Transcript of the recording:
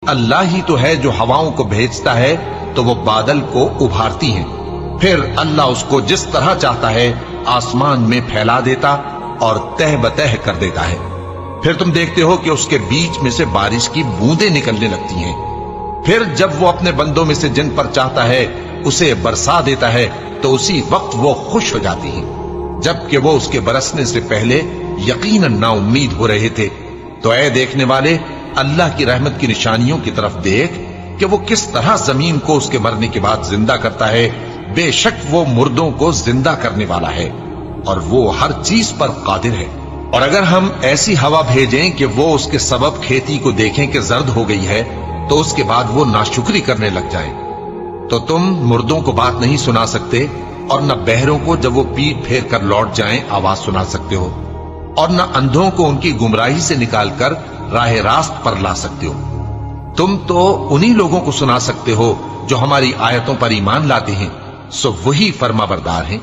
اللہ ہی تو ہے جو ہواؤں کو بھیجتا ہے تو وہ بادل کو ابھارتی ہیں، پھر اللہ اس کو جس طرح چاہتا ہے آسمان میں پھیلا دیتا اور تہ بتہ کر دیتا ہے، پھر تم دیکھتے ہو کہ اس کے بیچ میں سے بارش کی بوندیں نکلنے لگتی ہیں، پھر جب وہ اپنے بندوں میں سے جن پر چاہتا ہے اسے برسا دیتا ہے تو اسی وقت وہ خوش ہو جاتی ہیں، جبکہ وہ اس کے برسنے سے پہلے یقیناً نا امید ہو رہے تھے۔ تو اے دیکھنے والے، اللہ کی رحمت کی نشانیوں کی طرف دیکھ کہ وہ کس طرح زمین کو اس کے مرنے کے بعد زندہ کرتا ہے، بے شک وہ مردوں کو زندہ کرنے والا ہے اور وہ ہر چیز پر قادر ہے۔ اور اگر ہم ایسی ہوا بھیجیں کہ وہ اس کے سبب کھیتی کو دیکھیں کہ زرد ہو گئی ہے تو اس کے بعد وہ ناشکری کرنے لگ جائیں، تو تم مردوں کو بات نہیں سنا سکتے اور نہ بہروں کو جب وہ پیٹ پھیر کر لوٹ جائیں آواز سنا سکتے ہو، اور نہ اندھوں کو ان کی گمراہی سے نکال کر راہ راست پر لا سکتے ہو۔ تم تو انہی لوگوں کو سنا سکتے ہو جو ہماری آیتوں پر ایمان لاتے ہیں، سو وہی فرما بردار ہیں۔